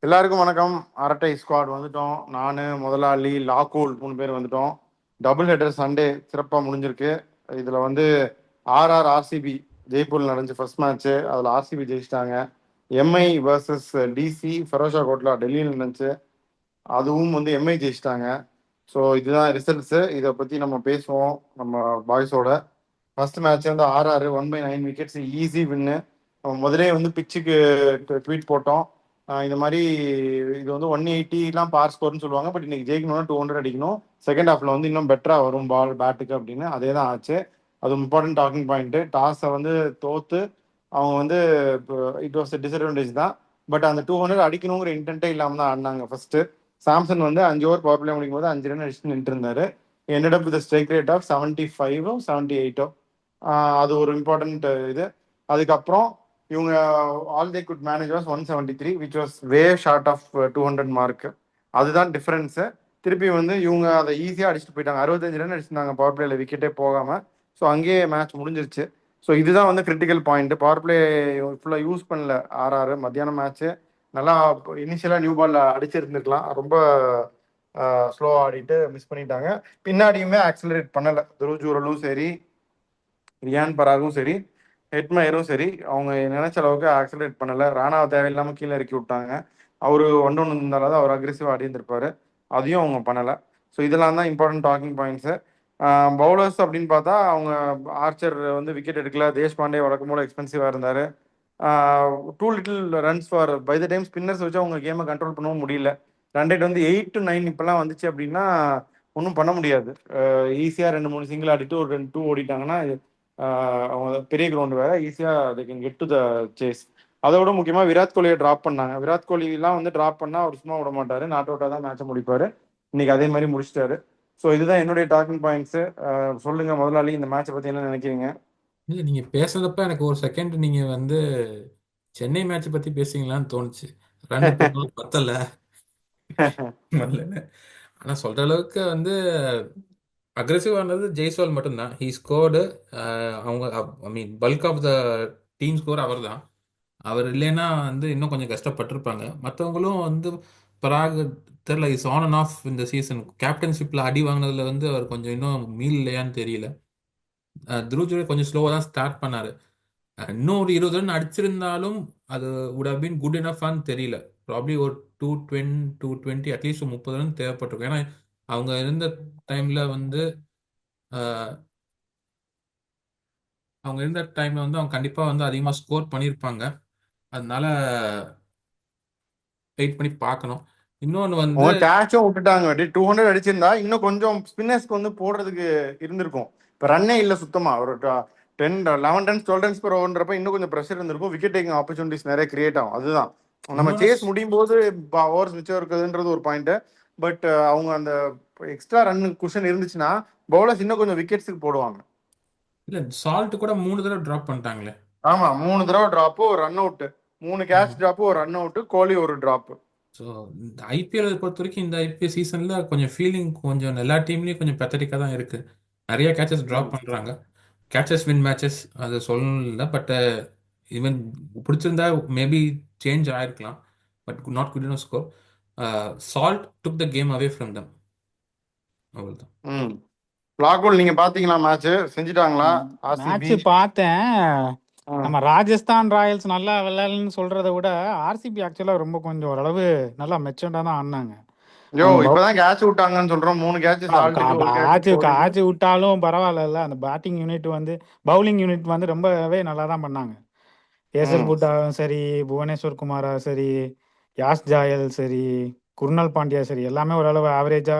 எல்லாருக்கும் வணக்கம். அரட்டை ஸ்குவாட் வந்துட்டோம். நான், முதலாளி, லாக்கூல் 3 பேர் வந்துட்டோம். டபுள் ஹெட்டர் சண்டே சிறப்பாக முடிஞ்சிருக்கு. இதில் வந்து ஆர்சிபி ஜெய்ப்பூரில் நடந்துச்சு ஃபர்ஸ்ட் மேட்ச்சு. அதில் ஆர்சிபி ஜெயிச்சிட்டாங்க. MI versus DC Feroz Shah Kotla டெல்லியில் நடந்துச்சு. அதுவும் வந்து எம்ஐ ஜெயிச்சிட்டாங்க. ஸோ இதுதான் ரிசல்ட்ஸு. இதை பற்றி நம்ம பேசுவோம் நம்ம பாய்ஸோட. ஃபர்ஸ்ட் மேட்ச் வந்து 1/9 விக்கெட்ஸ் ஈஸி வின்னு. முதலே வந்து பிச்சுக்கு ட்வீட் போட்டோம். இந்த மாதிரி இது வந்து 180 பார் ஸ்கோர்னு சொல்லுவாங்க. பட் இன்னைக்கு ஜெயிக்கணும்னா 200 அடிக்கணும். செகண்ட் ஹாஃப்ல வந்து இன்னும் பெட்டரா வரும் பால் பேட்டுக்கு அப்படின்னு அதே தான் ஆச்சு. அது இம்பார்ட்டன்ட் டாக்கிங் பாயிண்ட். டாஸை வந்து தோத்து அவங்க வந்து இட் வாஸ் டிஸ்அட்வான்டேஜ் தான். பட் அந்த 200 அடிக்கணுங்கிற இன்டென்ட்டே இல்லாமல் தான் ஆடினாங்க ஃபர்ஸ்ட். சாம்சன் வந்து 5 ஓவர் பவர் பிளே முடிக்கும் போது 5 ரன் அடிச்சுட்டு நின்று இருந்தாரு. ended up with a strike rate of 75 78. அது ஒரு இம்பார்ட்டன்ட் இது. அதுக்கப்புறம் இவங்க all they could manage was 173 which was way short of 200 mark. அதுதான் டிஃபரன்ஸு. திருப்பி வந்து இவங்க அதை ஈஸியாக அடிச்சுட்டு போயிட்டாங்க. 65 ரன் அடிச்சிருந்தாங்க பவர் பிளேல விக்கெட்டே போகாமல். ஸோ அங்கேயே மேட்ச் முடிஞ்சிருச்சு. ஸோ இதுதான் வந்து கிரிட்டிக்கல் பாயிண்ட். பவர் பிளே ஃபுல்லாக யூஸ் பண்ணல. மத்தியானம் மேட்ச்சு நல்லா இனிஷியலாக நியூ பால் அடிச்சிருந்துருக்கலாம். ரொம்ப ஸ்லோவாக ஆடிட்டு மிஸ் பண்ணிட்டாங்க. பின்னாடியுமே ஆக்சிலரேட் பண்ணலை. துருவ் ஜூரலும் சரி, ரியான் பராகும் சரி, ஹெட்மயரும் சரி, அவங்க நினைச்ச அளவுக்கு ஆக்சிலரேட் பண்ணலை. ராணாவை தேவையில்லாமல் கீழே இறக்கி விட்டாங்க. அவர் 1-1 இருந்தாலும் அவர் அக்ரெசிவாக ஆடி இருந்திருப்பாரு. அதையும் அவங்க பண்ணலை. ஸோ இதெல்லாம் தான் இம்பார்ட்டன்ட் டாக்கிங் பாயிண்ட்ஸு. பவுலர்ஸ் அப்படின்னு பார்த்தா அவங்க ஆர்ச்சர் வந்து விக்கெட் எடுக்கல. தேஷ்பாண்டே வழக்கம் போல எக்ஸ்பென்சிவாக இருந்தார். Too little runs for by the time spinners வச்சு அவங்க கேமை கண்ட்ரோல் பண்ணவும் முடியல. ரன் ரேட் வந்து 8 to 9 இப்போல்லாம் வந்துச்சு அப்படின்னா ஒன்றும் பண்ண முடியாது. ஈஸியாக 2-3 சிங்கிள் ஆடிட்டு ஒரு 2 ஓடிட்டாங்கன்னா அவங்க பெரிய கிரவுண்டு வேற, ஈஸியாக they can get to the chase. அதை விட முக்கியமாக விராட் கோலியை ட்ராப் பண்ணாங்க. விராட் கோலிலாம் வந்து ட்ராப் பண்ணால் அவர் சும்மா விட மாட்டார். நாட் அவுட்டாக தான் மேட்சை முடிப்பார். இன்னைக்கு அதே மாதிரி முடிச்சிட்டாரு. ஸோ இதுதான் என்னுடைய டாக்கிங் பாயிண்ட்ஸு. சொல்லுங்க முதலாளி, இந்த மேட்சை பற்றி என்ன நினைக்கிறீங்க? இல்லை, நீங்கள் பேசுனதப்ப எனக்கு ஒரு செகண்ட் நீங்கள் வந்து சென்னை மேட்ச் பற்றி பேசுறீங்களான்னு தோணுச்சு. ரன்னு போட்டாலும் பத்தல வரலன்னு. ஆனால் சொல்கிற அளவுக்கு வந்து அக்ரெசிவ் ஆனது ஜெய்ஸ்வால் மட்டும்தான். He scored. அவங்க I mean bulk of the team score அவர் தான். அவர் இல்லைன்னா வந்து இன்னும் கொஞ்சம் கஷ்டப்பட்டிருப்பாங்க. மற்றவங்களும் வந்து பராக் தெரில, இஸ் ஆன் அண்ட் ஆஃப் இந்த சீசன். கேப்டன்ஷிப்பில் அடி வாங்கினதுல வந்து அவர் கொஞ்சம் இன்னும் மீள் இல்லையான்னு தெரியல. துருவ் ஜுரேல் கொஞ்சம் ஸ்லோவாக தான் ஸ்டார்ட் பண்ணார். இன்னும் ஒரு 20 ரன் அடிச்சிருந்தாலும் அது would have been குட் இனஃபான்னு தெரியல. ப்ராப்ளி ஒரு 220 அட்லீஸ்ட் 30 ரன் தேவைப்பட்டிருக்கும். ஏன்னா அவங்க இருந்த டைம்ல வந்து அஹ், அவங்க கண்டிப்பாக வந்து அதிகமாக ஸ்கோர் பண்ணியிருப்பாங்க. அதனால வெயிட் பண்ணி பார்க்கணும். இன்னொன்று வந்து அவங்க கேட்சும் விட்டுட்டாங்க. 200 அடிச்சிருந்தா இன்னும் கொஞ்சம் ஸ்பின்னர்ஸ்க்கு வந்து போடுறதுக்கு இருந்திருக்கும். இப்போ ரன்னே இல்லை சுத்தமா. ஒரு 10 11 ரன்ஸ் 12 ரன்ஸ் per ஓவர்ன்றப்ப இன்னும் கொஞ்சம் ப்ரெஷர் இருந்திருக்கும். விக்கெட் டேக்கிங் ஆப்பர்ச்சுனிட்டிஸ் நிறைய கிரியேட் ஆகும். அதுதான் நம்ம இன்னொன்று சேஸ் முடியும் போது ஓவர்ஸ் மிச்சம் இருக்குதுன்றது ஒரு பாயிண்ட். பட் அவங்க அந்த எக்ஸ்ட்ரா ரன் குஷன் இருந்துச்சுன்னா பவுலர்ஸ் இன்னும் கொஞ்சம் விக்கெட்ஸுக்கு போடுவாங்க. இல்லை, சால்ட் கூட 3 தடவை ட்ராப் பண்ணிட்டாங்களே. ஆமா, 3 தடவை டிராப்பு, ஒரு ரன் அவுட். 3 கேட்ச் டிராப்பு, ஒரு ரன் அவுட், கோலி ஒரு டிராப். ஸோ இந்த ஐபிஎல் பொறுத்த வரைக்கும் இந்த ஐபிஎல் சீசனில் கொஞ்சம் ஃபீலிங் கொஞ்சம் எல்லா டீம்லேயும் கொஞ்சம் பெத்தட்டிக்காக தான் இருக்குது. நிறைய கேச்சஸ் ட்ராப் பண்ணுறாங்க. கேச்சஸ் வின் மேட்சஸ் அது சொல்லல. பட் ஈவன் பிடிச்சிருந்தா மேபி சேஞ்ச் ஆயிருக்கலாம். But not good enough score. Salt took the game away from them. அவ்வளோதான். ம். லாகுல், நீங்க பாத்தீங்களா? மேட்ச் செஞ்சுட்டாங்களா மேட்ச் ஆர்சிபி? பார்த்தேன். நம்ம ராஜஸ்தான் ராயல்ஸ் நல்லா விளையாடலன்னு சொல்றதை விட ஆர்சிபி ஆக்சுவலா ரொம்ப கொஞ்சம் ஓரளவு நல்லா மெச்சூர்டா தான் ஆடினாங்க. யோ, அவங்க இப்பதான் கேட்ச் விட்டாங்கன்னு சொல்றோம். 3 கேட்ச் சால்ட்டுக்கு, ஒரு கேட்ச் ஆச்சு கோலிக்கு. ஆச்சு விட்டாலும் பரவாயில்ல. அந்த பேட்டிங் யூனிட் வந்து பவுலிங் யூனிட் வந்து ரொம்பவே நல்லா தான் பண்ணாங்க. ஏசல் ம். புட்டாவும் சரி, புவனேஸ்வர் குமாரா சரி, யாஷ் ஜாயல் சரி, குர்னல் பாண்டியா சரி, எல்லாமே ஓரளவு ஆவரேஜா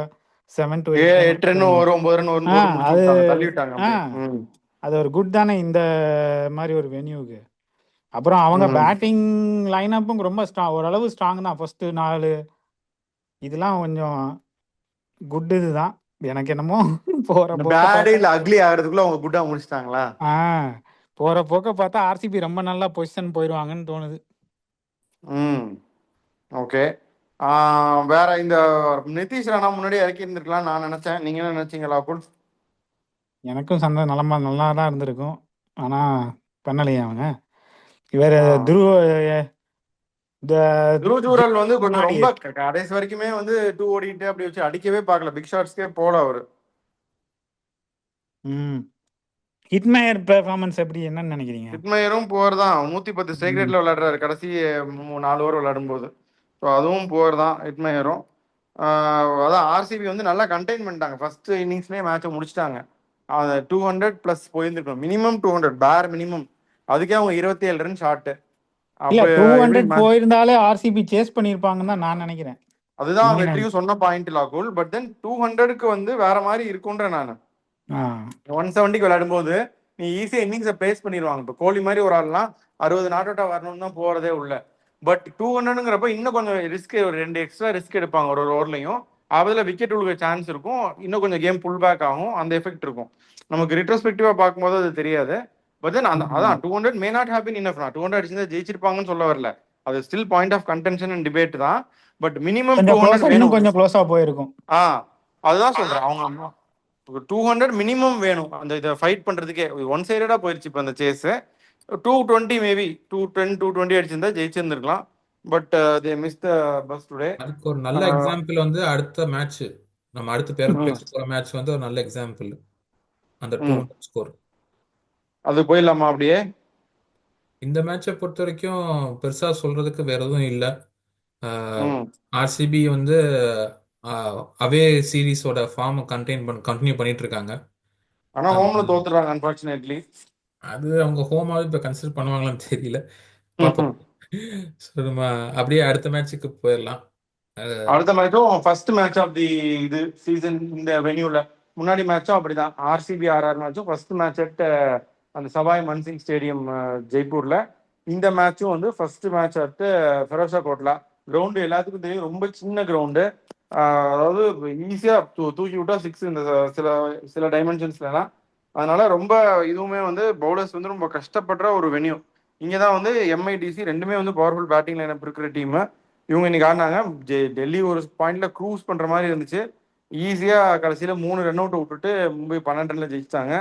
7 to 8 8 ரன் ஒரு 9 ரன் வரும்போது முடிச்சு அது விட்டாங்க, தள்ளி விட்டாங்க ஆ அப்படியே. ம். அது ஒரு குட் தானே இந்த மாதிரி ஒரு வென்யூக்கு. அப்புறம் அவங்க ம். பேட்டிங் லைனப்பும் ரொம்ப ஓரளவு ஸ்ட்ராங் தான். ஃபர்ஸ்ட் 4 இதெல்லாம் கொஞ்சம் குட் இதுதான். எனக்கு என்னமோ போற இந்த போக்க பேடே பார்த்தா இல்ல அக்லி ஆகிறதுக்குள்ள அவங்க குட்டா முடிச்சிட்டாங்களா? ஆ போற போக்க பார்த்தா ஆர்சிபி ரொம்ப நல்லா பொசிஷன் போயிடுவாங்கன்னு தோணுது. ம். ஓகே. வேற இந்த நிதிஷ் ராணா முன்னாடியே இறக்கி இருந்திருக்கலாம் நான் நினைச்சேன். நீங்க என்ன நினைச்சீங்க லாகுல்? எனக்கும் நல்லா தான் இருந்திருக்கும். ஆனா பண்ணலையே அவங்க. இவர் ஆ. துருவ இந்த துருவ் ஜூரல் வந்து கொஞ்சம் முன்னாடி ரொம்ப கடைசி வரைக்குமே வந்து டூ ஓடிட்டு அப்படி வச்சு அடிக்கவே பார்க்கல, பிக் ஷாட்ஸ்க்கே போல அவரு. ம் ஹிட்மேயர் பெர்ஃபார்மன்ஸ் எப்படி என்னன்னு நினைக்கிறீங்க? ஹிட்மயரும் புவர் தான், 110 ஸ்ட்ரைக் ம். ரேட்ல விளையாடுறாரு கடைசி 4 ஓவர் விளையாடும் போது. ஸோ அதுவும் புவர் தான் ஹிட்மயரும். அதான் ஆர்சிபி வந்து நல்லா கண்டெயின் பண்ணிட்டாங்க, ஃபர்ஸ்ட் இன்னிங்ஸ்லேயே மேட்சை முடிச்சிட்டாங்க. 200 ப்ளஸ் போயிருந்துருக்கணும், மினிமம் 200 பேர் மினிமம். அதுக்கே அவங்க 27 ரன் ஷார்ட்டு. இல்ல அப்போ எப்படி 200 போயிருந்தாலே ஆர்சிபி சேஸ் பண்ணியிருப்பாங்கன்னு தான் நான் நினைக்கிறேன். அதுதான் இந்தியன் அணி. வெற்றியும் சொன்ன பாயிண்ட் லாகுல். பட் தென் 200க்கு வந்து வேற மாதிரி இருக்குன்ற நான். ஆ 170க்கு விளையாடும்போது நீ ஈஸியா இன்னிங்ஸை பேஸ் பண்ணிடுவாங்க. இப்போ கோலி மாதிரி ஒரு ஆள்லாம் 60 நாட் அவுட்டா வரணும்னு தான் போறதே உள்ள. பட் 200ங்கிறப்ப இன்னும் கொஞ்சம் ரிஸ்க், ஒரு 2 எக்ஸ்ட்ரா ரிஸ்க் எடுப்பாங்க ஒரு ஒரு ஓவர்லையும். அதில் விக்கெட் விழுக சான்ஸ் இருக்கும், இன்னும் கொஞ்சம் கேம் புல் பேக் ஆகும், அந்த எஃபெக்ட் இருக்கும். நமக்கு ரிட்ரோஸ்பெக்டிவா பார்க்கும்போது அது தெரியாது. பட் தென் அந்த அதான் 200 may not have been enough. 200 அடிச்சிருந்தா ஜெயிச்சிருப்பாங்கன்னு சொல்ல வரல, அது still point of contention and debate தான். பட் மினிமம் கொஞ்சம் 200 க்ளோஸா, இன்னும் வேணும். கொஞ்சம் க்ளோஸா போயிருக்கும். ஆ அதுதான் சொல்றேன், அவங்க 200 மினிமம் வேணும் அந்த இதை ஃபைட் பண்றதுக்கே. ஒன் சைடடா போயிருச்சு இப்போ அந்த சேஸ். 220 மேபி 210 220 அடிச்சிருந்தா ஜெயிச்சிருந்துருக்கலாம். But they miss the bus today. அதுக்கு ஒரு நல்ல எக்ஸாம்பிள் வந்து அடுத்த மேட்ச், நம்ம அடுத்து பேச போற மேட்ச் வந்து ஒரு நல்ல எக்ஸாம்பிள், அந்த 200 ஸ்கோர். அது போயிடலாமா அப்படியே? இந்த மேட்சை பொறுத்த வரைக்கும் பெருசா சொல்றதுக்கு வேற எதுவும் இல்லை. ஆர்சிபி வந்து அவே சீரீஸோட ஃபார்ம் கண்டினியூ பண்ணிட்டு இருக்காங்க. ஆனா ஹோம்ல தோத்துறாங்க அன்பார்ச்சுனேட்லி. அது அவங்க ஹோமாவே இப்போ கன்சிடர் பண்ணுவாங்களான்னு தெரியல, பார்ப்போம். ஸோ நம்ம அப்படியே அடுத்த மேட்சுக்கு போயிடலாம். அடுத்த மேட்சும் ஃபர்ஸ்ட் மேட்ச் ஆஃப் தி இது சீசன் இந்த வென்யூல. முன்னாடி மேட்சும் அப்படிதான், ஆர்சிபி ஆர்ஆர் மேட்சும் ஃபர்ஸ்ட் மேட்ச் அட் அந்த சவாய் மன்சிங் ஸ்டேடியம் ஜெய்ப்பூர்ல. இந்த மேட்சும் வந்து first match at Feroz Shah Kotla. Ground எல்லாத்துக்கும் தெரியும், ரொம்ப சின்ன கிரவுண்டு. அதாவது ஈஸியா தூக்கி விட்டா சிக்ஸ் இந்த சில சில டைமென்ஷன்ஸ்லாம். அதனால ரொம்ப இதுவுமே வந்து பவுலர்ஸ் வந்து ரொம்ப கஷ்டப்படுற ஒரு வென்யூ. இங்கதான் வந்து எம்ஐடிசி ரெண்டுமே வந்து பவர்ஃபுல் பேட்டிங் லைனப் இருக்கிற டீம். இவங்க இன்னைக்கு ஆடினாங்க. டெல்லி ஒரு பாயிண்ட்ல க்ரூஸ் பண்ற மாதிரி இருந்துச்சு, ஈஸியா கடைசியில 3 ரன் அவுட் விட்டுட்டு மும்பை 12 ரன்ல ஜெயிச்சிட்டாங்க.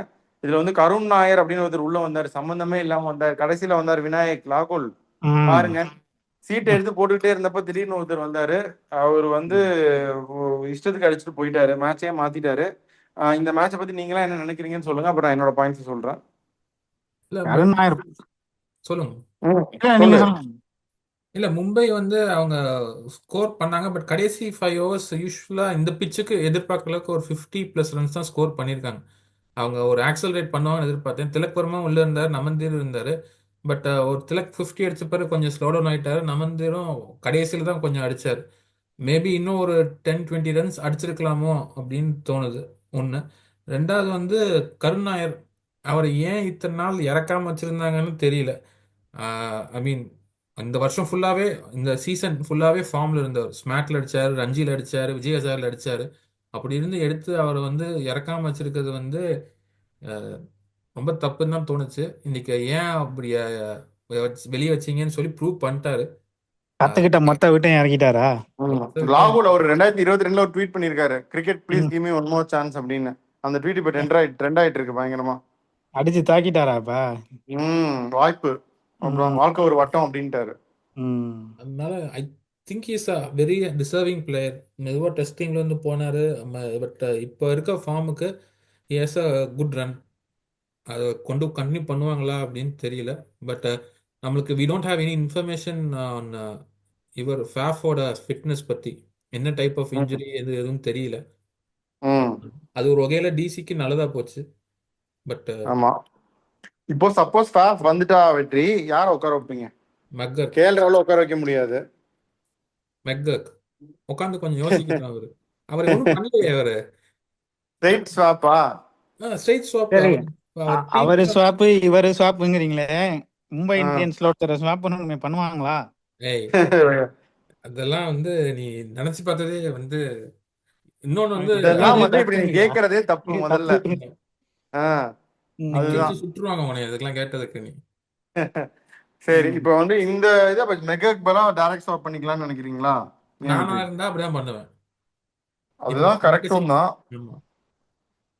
இதுல வந்து கருண் நாயர் அப்படின்னு ஒருத்தர் உள்ள வந்தார், சம்பந்தமே இல்லாம வந்தார், கடைசியில வந்தார் விநாயக் லாகோல். பாருங்க, சீட்டை எடுத்து போட்டுக்கிட்டே இருந்தப்ப திடீர்னு ஒருத்தர் வந்தாரு, அவர் வந்து இஷ்டத்துக்கு அடிச்சுட்டு போயிட்டாரு, மேட்சே மாத்திட்டாரு. இந்த மேட்சை பத்தி நீங்களா என்ன நினைக்கிறீங்கன்னு சொல்லுங்க, அப்புறம் நான் என்னோட பாயிண்ட்ஸ் சொல்றேன். அருண் நாயர் சொல்லுங்க. நீங்க சொல்லுங்க. இல்ல, மும்பை வந்து அவங்க ஸ்கோர் பண்ணாங்க, பட் கடைசி 5 ஓவர்ஸ் யூஸ்வலா இந்த பிச்சுக்கு எதிர்பார்க்குற அளவுக்கு ஒரு 50+ ரன்ஸ் தான் ஸ்கோர் பண்ணியிருக்காங்க. அவங்க ஒரு ஆக்சலரேட் பண்ணுவாங்கன்னு எதிர்பார்த்தேன். திலக் வர்மா உள்ள இருந்தார், நமந்தீர் இருந்தார். பட் ஒரு திலக் 50 அடிச்ச பிறகு கொஞ்சம் ஸ்லோ டவுன் ஆயிட்டாரு. நமந்தீரும் கடைசியில் தான் கொஞ்சம் அடிச்சார். மேபி இன்னும் ஒரு 10-20 ரன்ஸ் அடிச்சிருக்கலாமோ அப்படின்னு தோணுது ஒன்று. ரெண்டாவது வந்து கருண் நாயர், அவர் ஏன் இத்தனை நாள் இறக்காம வச்சிருந்தாங்கன்னு தெரியல. ஐ மீன் இந்த வருஷம் ஃபுல்லாவே, இந்த சீசன் ஃபுல்லாவே ஃபார்ம்ல இருந்தவர். ஸ்மாக்ல அடிச்சாரு, ரஞ்சில அடிச்சாரு, விஜய் ஹசார்ல அடிச்சாரு. அப்படி இருந்து எடுத்து அவரை வந்து இறக்காம வச்சிருக்கிறது வந்து அஹ், ரொம்ப தப்புன்னு தான் தோணுச்சு. இன்னைக்கு ஏன் அப்படி வெளியே வச்சீங்கன்னு சொல்லி ப்ரூவ் பண்ணிட்டாரு. கத்துக்கிட்ட மொத்த விட்டையும் இறக்கிட்டாரா? லாகூல் அவர் 2022 ஒரு ட்வீட் பண்ணிருக்காரு, cricket please give me one more chance அப்படின்னு. அந்த ட்வீட் இப்ப ட்ரெண்ட் ஆயிட்டு இருக்கு பயங்கரமா. அடிச்சு தாக்கிட்டாரா இப்ப? வாய்ப்பு, அப்புறம் வாழ்க்கை ஒரு வட்டம் அப்படின்ட்டாரு. அதனால I think is a very deserving player. மெதுவாக டெஸ்டிங்ல இருந்து போனாரு, பட் இப்போ இருக்க ஃபார்முக்கு ஹஸ் அ குட் ரன். அதை கொண்டு கண்டினியூ பண்ணுவாங்களா அப்படின்னு தெரியல. பட் நம்மளுக்கு we don't have any information on இவர் ஃபேஃபோட ஃபிட்னஸ் பற்றி. என்ன டைப் ஆஃப் இன்ஜுரி எதுவும் தெரியல. அது ஒரு வகையில டிசிக்கு நல்லதா போச்சு. பட் ஆமா, இப்போ சப்போஸ் ஃபேஃப் வந்துட்டா வெற்றி, யார உட்கார வைப்பீங்க? மெக்கர் கேஎல் ராகுல உட்கார வைக்க முடியாது. மெக்கர் உட்காந்து கொஞ்சம் யோசிக்கணும். அவர் ஒன்றும் பண்ணலையே. அவர் ஸ்ட்ரைட் ஸ்வாப்பா? Straight swap. சரி, அவர் அவரு ஸ்வாப்பு இவரு ஸ்வாப்புங்கிறீங்களே, மும்பை இந்தியன்ஸ்ல ஒருத்தர் ஸ்வாப் பண்ணுவாங்களா? ஏய், அதெல்லாம் வந்து நீ நினைச்சு பார்த்ததே வந்து. இன்னொன்னு வந்து இதெல்லாம் வந்து இப்படி நீ கேட்கறதே தப்பு முதல்ல. அதுதான் சுற்றுவாங்க உனைய இதெல்லாம் கேட்டதுக்கு நீ. சரி, இப்போ வந்து இந்த இதை மெகக் பலா டைரக்ட் ஸ்வாப் பண்ணிக்கலாம்னு நினைக்கிறீங்களா? நானா இருந்தா அப்படிதான் பண்ணுவேன். அதுதான் கரெக்டும் தான்.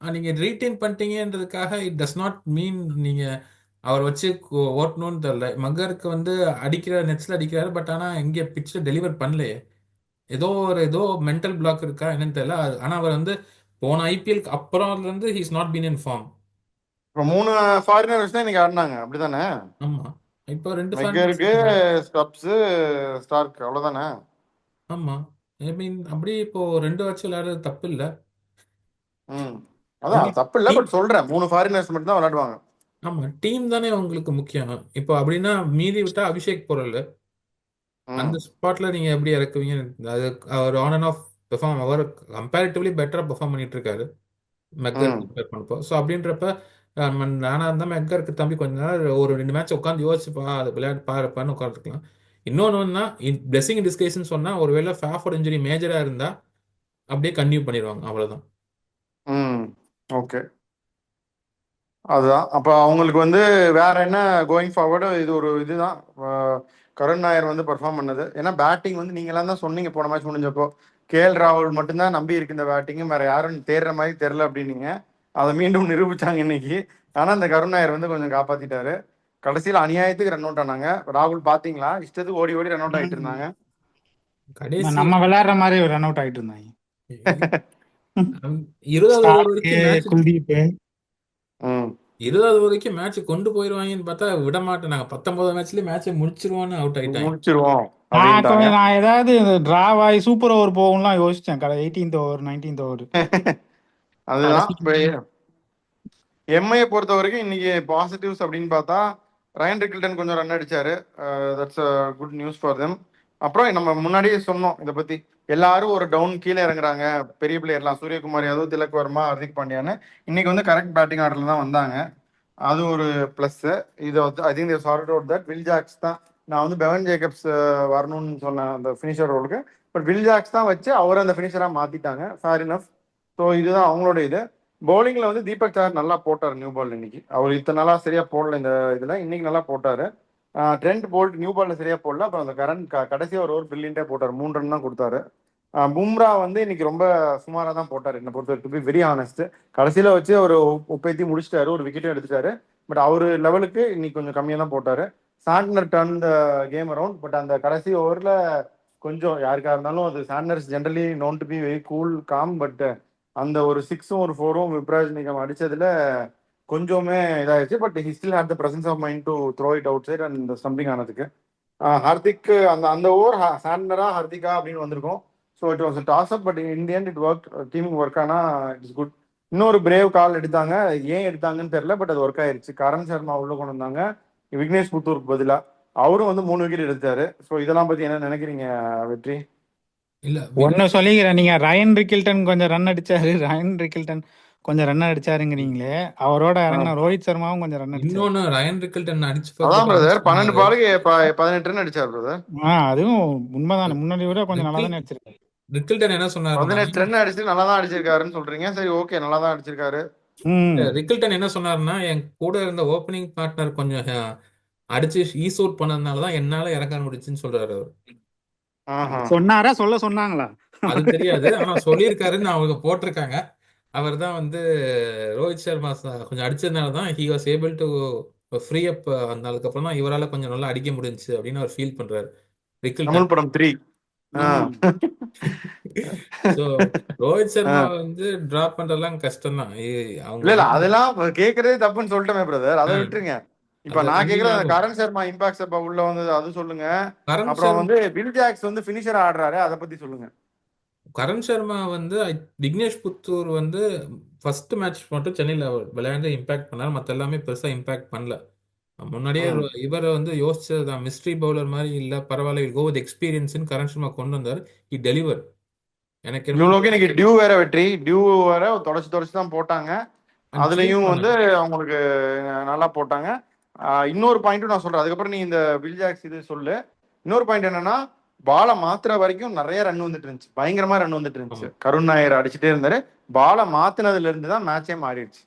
ஆமா, நீங்க ரீடைன் பண்ணிட்டீங்கன்றதுக்காக இட் டஸ் நாட் மீன் நீங்க அவர் வச்சு ஓட்டணும்னு தெரியல. மக்கருக்கு வந்து அடிக்கிற நெட்ஸ்ல அடிக்கிறாரு, பட் ஆனா இங்கே பிச்சில் டெலிவர் பண்ணலையே. ஏதோ மென்டல் பிளாக் இருக்கா என்னன்னு தெரியல. ஆனா அவர் வந்து போன ஐபிஎல்க்கு அப்புறம் இருந்து he's not been in form. இப்போ 3 ஃபாரினர்ஸ் தான் இன்னைக்கு ஆடினாங்க அப்படிதானே? ஆமா, இப்போ 2 ஃபாரினர்ஸ் மெக்கருக்கு, இருக்காங்க. ஸ்டப்ஸ், ஸ்டார்க், அவ்வளவுதானே? ஆமா, ஐ மீன் அப்படியே இப்போ 2 வச்சு விளையாடுறது தப்பு இல்லை. ம். அதான் தப்பு இல்லை, பட் சொல்றேன் 3 ஃபாரினர்ஸ் மட்டும் தான் விளையாடுவாங்க. ஆமா, டீம் தானே உங்களுக்கு முக்கியம். இப்போ அப்படின்னா மீறி விட்டா அபிஷேக் பொருள் அந்த ம் ஸ்பாட்ல நீங்க எப்படி இறக்குவீங்க? அது அவர் ஆன் அண்ட் ஆஃப் பெர்ஃபார்ம், அவர் கம்பேரிட்டிவ்லி பெட்டரா பெர்ஃபார்ம் பண்ணிட்டு இருக்காரு மெக்கர் ம் கம்பேர் பண்ணப்போ. ஸோ அப்படின்றப்ப நானா இருந்தா மெக்கருக்கு தம்பி கொஞ்ச நேரம் ஒரு 2 மேட்ச் உட்காந்து யோசிச்சுப்பா, அது விளையாட்டு பாருப்பான்னு உட்காந்துருக்கலாம். இன்னொன்னு பிளெஸிங் டிஸ்கேஷன் சொன்னா ஒருவேளை ஃபேஃபோர்ட் இன்ஜுரி மேஜரா இருந்தா அப்படியே கன்டினியூ பண்ணிடுவாங்க, அவ்வளவுதான். ம் ஓகே. அதுதான் அப்போ அவங்களுக்கு வந்து வேற என்ன கோயிங் ஃபார்வர்டு, இது ஒரு இதுதான். கருண் நாயர் வந்து பெர்ஃபார்ம் பண்ணது. ஏன்னா பேட்டிங் வந்து நீங்களாம் தான் சொன்னீங்க போன மேட்ச் முடிஞ்சப்போ, கேஎல் ராகுல் மட்டும்தான் நம்பி இருக்கு இந்த பேட்டிங்கும், வேற யாரும் தேடுற மாதிரி தெரில அப்படின்னீங்க. அதை மீண்டும் நிரூபிச்சாங்க இன்னைக்கு. ஆனால் இந்த கருண் நாயர் வந்து கொஞ்சம் காப்பாத்திட்டாரு. கடைசியில் அநியாயத்துக்கு ரன் அவுட் ஆனாங்க. ராகுல் பாத்தீங்களா, இஷ்டத்துக்கு ஓடி ஓடி ரன் அவுட் ஆகிட்டு இருந்தாங்க. கடைசி நம்ம விளையாடுற மாதிரி ரன் அவுட் ஆயிட்டு இருந்தாங்க. 20வது ஓவர் ஸ்டார்க்கு, வரைக்கும் மேட்ச் குல்தீப். ம் 20வது வரைக்கும் மேட்ச் கொண்டு போயிருவாங்கன்னு பார்த்தா விட மாட்டேனாங்க. 19 மேட்ச்லயே மேட்சை முடிச்சிருவான்னு அவுட் ஆயிட்டாங்க. முடிச்சிருவோம் நான் அப்படின்ட்டாங்க. நான் ஏதாவது டிராவ் ஆகி சூப்பர் ஓவர் போகும்லாம் யோசிச்சேன். 18th ஓவர் 19th ஓவர் அதுதான் கடைசி. இப்போ எம்ஐயை பொறுத்த வரைக்கும் இன்னைக்கு பாசிட்டிவ்ஸ் அப்படின்னு பார்த்தா ரயன் ரிக்கில்டன் கொஞ்சம் ரன் அடிச்சாரு. That's good news for them. அப்புறம் நம்ம முன்னாடியே சொன்னோம் இதை பத்தி, எல்லாரும் ஒரு டவுன் கீழே இறங்குறாங்க பெரிய பிளேயர்லாம், சூரியகுமார் யாதவ், திலக் வர்மா, ஹர்திக் பாண்டியான்னு. இன்னைக்கு வந்து கரெக்ட் பேட்டிங் ஆர்டர்ல தான் வந்தாங்க. அது ஒரு ப்ளஸ். இதை வந்து I think sort out that. Will Jacks தான், நான் வந்து பெவன் ஜேக்கப்ஸ் வரணும்னு சொன்னேன் அந்த ஃபினிஷர் ரோலுக்கு, பட் வில் ஜாக்ஸ் தான் வச்சு அவரை அந்த ஃபினிஷராக மாத்திட்டாங்க. Fair enough. ஸோ இதுதான் அவங்களோட இது. பவுலிங்ல வந்து தீபக் சார் நல்லா போட்டார் நியூ பால் இன்னைக்கு. அவர் இத்தனை நாளா சரியா போடல இந்த இதுல, இன்னைக்கு நல்லா போட்டாரு. ட்ரெண்ட் போல்ட் நியூ பால்ல சரியா போடல, அப்புறம் அந்த கடைசி ஒரு ஓவர் பிரில்லியண்டா போட்டார், 3 ரன் தான் கொடுத்தாரு. பும்ரா வந்து இன்னைக்கு ரொம்ப சுமாரா தான் போட்டார் என்னை பொறுத்த வரைக்கும், வெரி ஆனஸ்ட். கடைசியில வச்சு ஒரு உப்பேத்தி முடிச்சிட்டாரு, ஒரு விக்கெட்டும் எடுத்துட்டாரு. பட் அவரு லெவலுக்கு இன்னைக்கு கொஞ்சம் கம்மியா தான் போட்டாரு. Santner turn the game around. But அந்த கடைசி ஓவர்ல கொஞ்சம் யாருக்கா இருந்தாலும், அது Santner's generally known to be very cool calm, but அந்த ஒரு 6ம் ஒரு 4ம் விப்ராஜ் நிகம் அடிச்சதுல கொஞ்சமே இதாயிருச்சு. But he still had the presence of mind to throw it outside and stumping ஆனதுக்கு. ஹர்திக் அந்த அந்த ஓவர் சாண்டரா ஹர்திகா அப்படின்னு வந்திருக்கும். So it was toss up, but in the end it work. Teaming work ஆனா இட்ஸ் குட். இன்னொரு brave கால் எடுத்தாங்க, ஏன் எடுத்தாங்கன்னு தெரியல, பட் அது ஒர்க் ஆயிருச்சு. கரண் சர்மா உள்ள கொண்டு வந்தாங்க விக்னேஷ் புத்தூருக்கு பதிலா. அவரும் வந்து 3 விக்கெட் எடுத்தாரு. ஸோ இதெல்லாம் பத்தி என்ன நினைக்கிறீங்க வெற்றி? இல்ல, ஒன்னு சொல்லிக்கிறேன், நீங்க ரயன் ரிக்கில்டன் கொஞ்சம் ரன் அடிச்சாரு, ரயன் ரிக்கில்டன் கொஞ்சம் ரன் அடிச்சாருங்கிறீங்களே, அவரோட இறங்கின ரோஹித் சர்மாவும் கொஞ்சம் ரன் அடிச்சாரு. இன்னொன்னு ரயன் ரிக்கில்டன் அடிச்சு அதான் பார்த்துட்டு பிரதர், அனௌன்ஸ் 12 பண்ணாரு. பாலுக்கு 18 ரன் அடிச்சார் பிரதர். அதுவும் உண்மைதானே, முன்னாடி விட கொஞ்சம் நல்லா ரிக்கில் தானே அடிச்சிருக்காரு. ரிக்கில்டன் என்ன சொன்னாருன்னா 18 ரன் அடிச்சு நல்லா தான் அடிச்சிருக்காருன்னு சொல்றீங்க. சரி ஓகே, நல்லா தான் அடிச்சிருக்காரு. ம் ரிக்கில்டன் என்ன சொன்னாருன்னா, என் கூட இருந்த ஓப்பனிங் பார்ட்னர் கொஞ்சம் அடிச்சு ஈஸ் அவுட் பண்ணதுனால தான் என்னால இறக்க முடிச்சுன்னு சொல்றாரு அவர். ஆஹா. சொன்னாரா, சொல்ல சொன்னாங்களா? அது தெரியாது, ஆனா சொல்லியிருக்காருன்னு அவங்க போட்டிருக்காங்க. அவர் தான் வந்து ரோஹித் சர்மா கொஞ்சம் அடிச்சதுனால தான் he was able to free அப். அந்த அதுக்கப்புறம் தான் இவரால் கொஞ்சம் நல்லா அடிக்க முடிஞ்சுச்சு அப்படின்னு அவர் ஃபீல் பண்றாரு ரிக்கில்டன். தமிழ் படம் 3. ஸோ ரோஹித் சர்மா வந்து டிராப் பண்றதெல்லாம் கஷ்டம் தான். அவங்க இல்ல இல்ல, அதெல்லாம் கேக்குறதே தப்புன்னு சொல்லிட்டோமே பிரதர், அதை ஆ, விட்டுருங்க. இப்ப அது நான் கண்டினியூ கேக்குறது ஆகும். கரண் சர்மா இம்பாக்ட் அப்ப உள்ள வந்தது அது சொல்லுங்க. கரண் அப்புறம் வந்து வில் ஜாக்ஸ் வந்து பினிஷர் ஆடுறாரு, அதை பத்தி சொல்லுங்க. கரண் சர்மா வந்து விக்னேஷ் புத்தூர் வந்து ஃபர்ஸ்ட் மேட்ச் மட்டும் சென்னையில் விளையாண்டு இம்பாக்ட் பண்ணார், மற்ற எல்லாமே பெருசாக இம்பாக்ட் பண்ணல. முன்னாடியே ம். இவர் வந்து யோசிச்சதுதான், மிஸ்ட்ரி பவுலர் மாதிரி இல்லை, பரவாயில்ல, கோ வித் எக்ஸ்பீரியன்ஸ்னு கரண் சர்மா கொண்டு வந்தார். இ டெலிவர். எனக்கு என்னமோ இவ்வளவுக்கு இன்னைக்கு டியூ வேற வெற்றி, டியூ வேற தொடச்சு தான் போட்டாங்க. அதுலயும் சீஸ் வந்து அவங்களுக்கு நல்லா போட்டாங்க. இன்னொரு பாயிண்ட்டும் நான் சொல்றேன், அதுக்கப்புறம் நீ இந்த வில் ஜாக்ஸ் இது சொல்லு. இன்னொரு பாயிண்ட் என்னன்னா, பாலை மாத்துற வரைக்கும் நிறைய ரன் வந்துட்டு இருந்துச்சு, பயங்கரமா ரன் வந்துட்டு இருந்துச்சு. ஆமா கருண் நாயர் அடிச்சுட்டே இருந்தாரு. பாலை மாத்தினதுல இருந்து தான் மேட்சே மாறிடுச்சு.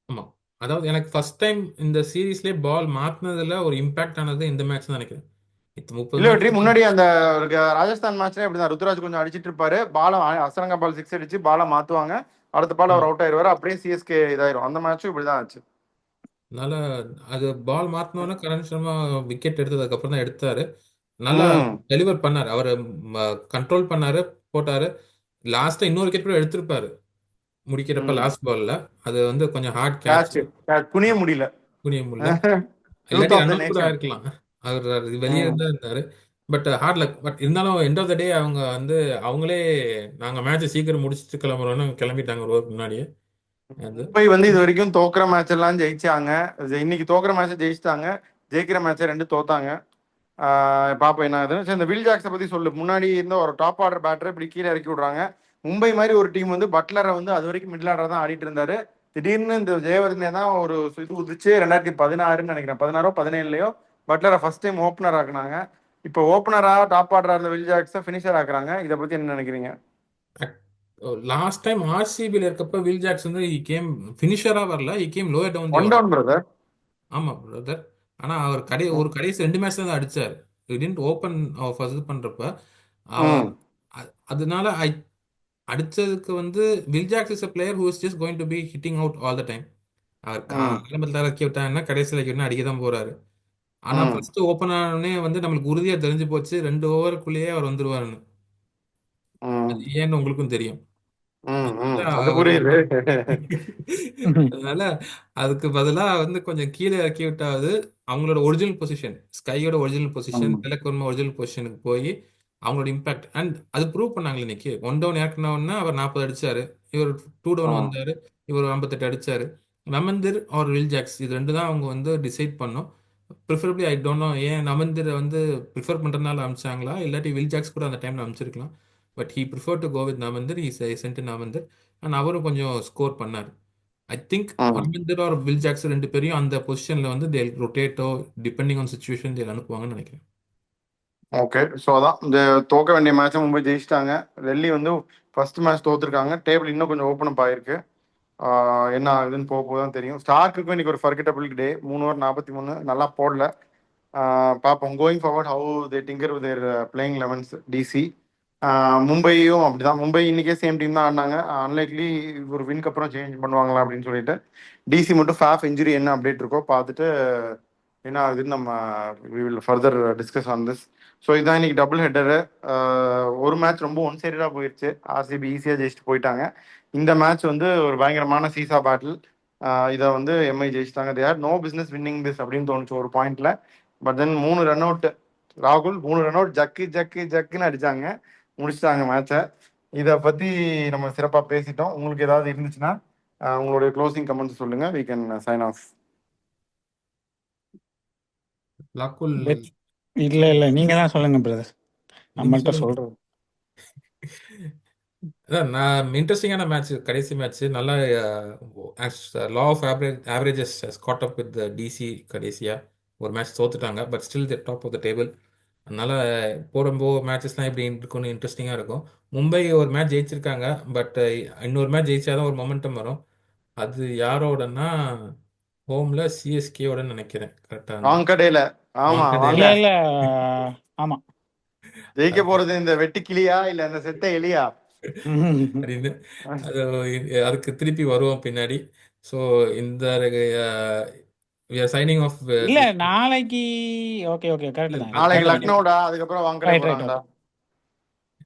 ஆமா, அதாவது எனக்கு ஃபர்ஸ்ட் டைம் இந்த சீரீஸ்லேயே பால் மாத்தினதுல ஒரு இம்பாக்ட் ஆனது இந்த மேட்ச் தான் நினைக்கிறேன். 30 இல்ல வெற்றி, மேட்ச். முன்னாடி அந்த ராஜஸ்தான் மேட்ச்ல இப்படிதான் ருத்துராஜ் கொஞ்சம் அடிச்சிட்டு இருப்பாரு, பாலை அசரங்கா பால் 6 அடிச்சு பாலை மாத்துவாங்க, அடுத்த பால் அவர் அவுட் ஆயிருவாரு, அப்படியே சிஎஸ்கே இதாயிரும். அந்த மேட்சும் இப்படிதான் ஆச்சு. அதனால அது பால் மாத்தினோன்னே கரண் சர்மா விக்கெட் எடுத்ததுக்கு அப்புறம் தான் எடுத்தாரு. நல்லா ம் டெலிவர் பண்ணாரு. அவர் கண்ட்ரோல் பண்ணாரு, போட்டாரு. லாஸ்டா இன்னொரு விக்கெட் கூட எடுத்திருப்பாரு முடிக்கிறப்ப ம் லாஸ்ட் பால்ல. அது வந்து கொஞ்சம் ஹார்ட் கேட்ச், கேட்ச் குனிய முடியல. புரிய முடியல. யூத் இல்லாட்டி ஆஃப் ரன் த அவுட் கூட நேஷன். ஆயிருக்கலாம். அவர் வெளியே தான் இருந்தாரு. But hard luck. பட் இருந்தாலும் எண்ட் ஆஃப் த டே அவங்க வந்து அவங்களே நாங்க மேட்ச் சீக்கிரம் முடிச்சுட்டு கிளம்புறோம்னு கிளம்பிட்டாங்க ஒரு ஓவர் முன்னாடியே. அது மும்பை வந்து இது வரைக்கும் தோக்குற மேட்ச் எல்லாம் ஜெயிச்சாங்க. இன்னைக்கு தோக்குற மேட்ச் ஜெயிச்சிட்டாங்க, ஜெயிக்கிற மேட்ச் 2 தோத்தாங்க. பாப்போம் என்ன ஆகுதுன்னு. சரி, இந்த வில் ஜாக்ஸை பத்தி சொல்லு. முன்னாடி இருந்த ஒரு டாப் ஆர்டர் பேட்டரை இப்படி கீழே இறக்கி விடுறாங்க. மும்பை மாதிரி ஒரு டீம் வந்து பட்லரை வந்து அது வரைக்கும் மிடில் ஆர்டர் தான் ஆடிட்டு இருந்தாரு. திடீர்னு இந்த ஜெயவர்தனே தான் ஒரு இது உதிச்சு 2016 நினைக்கிறேன், 16ஓ 17லயோ பட்லரை ஃபர்ஸ்ட் டைம் ஓப்பனர் ஆக்குனாங்க. இப்போ ஓப்பனரா டாப் ஆர்டரா இருந்த வில் ஜாக்ஸை ஃபினிஷர் ஆக்குறாங்க. இதை பத்தி என்ன நினைக்கிறீங்க? லாஸ்ட் டைம் ஆர்சிபியில் இருக்கப்ப வில் ஜாக்ஸ் வந்து he came ஃபினிஷரா வரல, he came lower down the one order. Down brother. ஆமா பிரதர். ஆனா அவர் ஒரு கடைசி 2 மேட்ச் தான் அடிச்சாரு. டிடன்ட் ஓப்பன் இது பண்றப்ப ம் அதனால அடிச்சதுக்கு வந்து Will Jacks is a player who is just going to be hitting out all the time. அவர் ம் ஆரம்பத்தில் இறக்கி விட்டாங்கன்னா கடைசியில் இறக்கி விட்டா அடிக்க தான் போறாரு. ஆனா ம் ஃபர்ஸ்ட் ஓப்பன் ஆனோடனே வந்து நம்மளுக்கு உறுதியா தெரிஞ்சு போச்சு 2 ஓவருக்குள்ளேயே அவர் வந்துருவாருன்னு. ம் அது ஏன்னு உங்களுக்கும் தெரியும். அதனால அது அவரு புரியுது. அதனால அதுக்கு பதிலா வந்து கொஞ்சம் கீழே இறக்கி விட்டாவது அவங்களோட ஒரிஜினல் பொசிஷன், ஸ்கையோட ஒரிஜினல் பொசிஷன், ம் திலக் வர்மா ஒரிஜினல் பொசிஷனுக்கு போய் அவங்களோட இம்பாக்ட் அண்ட் அது ப்ரூவ் பண்ணாங்க இன்னைக்கு. 1 டவுன் இறக்குனவுடனே அவர் 40 அடிச்சாரு, இவர் 2 டவுன் ம் வந்தாரு, இவர் 58 அடிச்சாரு. நமந்தர் ஆர் வில் ஜாக்ஸ் இது ரெண்டு தான் அவங்க வந்து டிசைட் பண்ணோம். ப்ரிஃபரபிளி ஐ டோன்ட் நோ ஏன் நமந்தரை வந்து ப்ரிஃபர் பண்றதுனால அமிச்சாங்களா, இல்லாட்டி வில் ஜாக்ஸ் கூட அந்த டைம்ல அமிச்சிருக்கலாம். But he prefer to go with நமந்தர், ஹீ சென்ட் நமந்தர். அண்ட் அவரும் கொஞ்சம் ஸ்கோர் பண்ணார். ஐ திங்க் ம் நமந்தர் ஆர் வில் ஜாக்ஸ் ரெண்டு பேரையும் அந்த பொசிஷன்ல வந்து தேல் ரொட்டேட்டோ டிபெண்டிங் ஆன் சுச்சுவேஷன் தேல் அனுப்புவாங்கன்னு நினைக்கிறேன். ஓகே. ஸோ அதான் இந்த தோக்க வேண்டிய மேட்சை மும்பை ஜெயிச்சிட்டாங்க. டெல்லி வந்து ஃபர்ஸ்ட் மேட்ச் தோத்துருக்காங்க. டேபிள் இன்னும் கொஞ்சம் ஓப்பன் அப் ஆயிருக்கு. என்ன ஆகுதுன்னு போக போக தான் தெரியும். ஸ்டார்க்குக்கும் இன்னைக்கு ஒரு ஃபர்கெட்டபிள் டே. 3 ஓவர் 43 நல்லா போடல. பார்ப்போம் going forward how they tinker with their playing elevens DC. மும்பையும் அப்படிதான். மும்பை இன்னைக்கே சேம் டீம் தான் ஆடினாங்க. அன்லைக்லி ஒரு வின்க்கு அப்புறம் சேஞ்ச் பண்ணுவாங்களா அப்படின்னு சொல்லிட்டு. டிசி மட்டும் ஃபேஃப் இன்ஜுரி என்ன அப்டேட் இருக்கோ பார்த்துட்டு என்ன ஆகுதுன்னு நம்ம we will further discuss on this. So இதான் இன்னைக்கு டபுள் ஹெட்டரு. ஒரு மேட்ச் ரொம்ப ஒன் சைடடாக போயிடுச்சு. ஆர்சிபி ஈஸியாக ஜெயிச்சுட்டு போயிட்டாங்க. இந்த மேட்ச் வந்து ஒரு பயங்கரமான சீசா பேட்டில். இதை வந்து எம்ஐ ஜெயிச்சிட்டாங்க. They had no business winning this அப்படின்னு தோணுச்சு ஒரு பாயிண்ட்ல. பட் தென் 3 ரன் அவுட் ராகுல், 3 ரன் அவுட் ஜக்கு ஜக்கு ஜக்குன்னு அடிச்சாங்க, முடிச்சிட்டாங்க மேட்சை. இதை பத்தி நம்ம சிறப்பாக பேசிட்டோம். உங்களுக்கு ஏதாவது இருந்துச்சுன்னா உங்களுடைய க்ளோசிங் கமெண்ட்ஸ் சொல்லுங்க. We can sign off. லாக்குல் இல்ல இல்ல, நீங்க தான் சொல்லுங்க பிரதர். நீங்க நம்மள்ட்ட சொல்லுங்க. சொல்றது அதான் நான் இன்ட்ரெஸ்டிங்கான மேட்ச், கடைசி மேட்ச் நல்லா law of averages caught up with DC. கடைசியா ஒரு மேட்ச் தோத்துட்டாங்க, but still the top of the table. அதனால போடும்போது மேட்சஸ்லாம் எப்படி இருக்கும்னு இன்ட்ரெஸ்டிங்காக இருக்கும். மும்பை ஒரு மேட்ச் ஜெயிச்சிருக்காங்க, பட் இன்னொரு மேட்ச் ஜெயிச்சாதான் ஒரு மொமெண்டம் வரும். அது யாரோடனா ஹோம்ல சிஎஸ்கேவோட நினைக்கிறேன். கரெக்டா வாங்கடையில. ஆமா வாங்கடேல. இல்ல வாங்க. இல்ல. ஆமா. ஜெயிக்க போறது இந்த வெட்டு கிளியா இல்ல இந்த செத்த எலியா? அப்படின்னு அது அதுக்கு திருப்பி வருவோம் பின்னாடி. ஸோ இந்த சைனிங் ஆஃப் இல்ல நாளைக்கு. ஓகே ஓகே, கரெக்ட் தான். நாளைக்கு கரெக்ட் தான். லக்னோடா, அதுக்கப்புறம் வாங்கடை ரைட் ரைட் போறாங்கடா. ஓகே.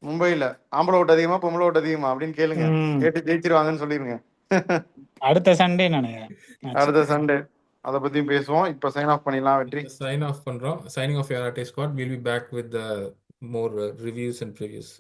மும்பைல ஆம்பளை ஓட்டு அதிகமா பொம்பளை ஓட்டு அதிகமா அப்படின்னு கேளுங்க. கேட்டு ஜெயிச்சிருவாங்கன்னு சொல்லிருங்க. அடுத்த சண்டே நினைக்கிறேன் மேட்ச். அடுத்த சண்டே அதை பத்தியும் பேசுவோம். இப்ப சைன் ஆஃப் பண்ணிடலாம். வெற்றி. சைன் ஆஃப் பண்றோம். Signing off ART squad. Will be back with more reviews and previous.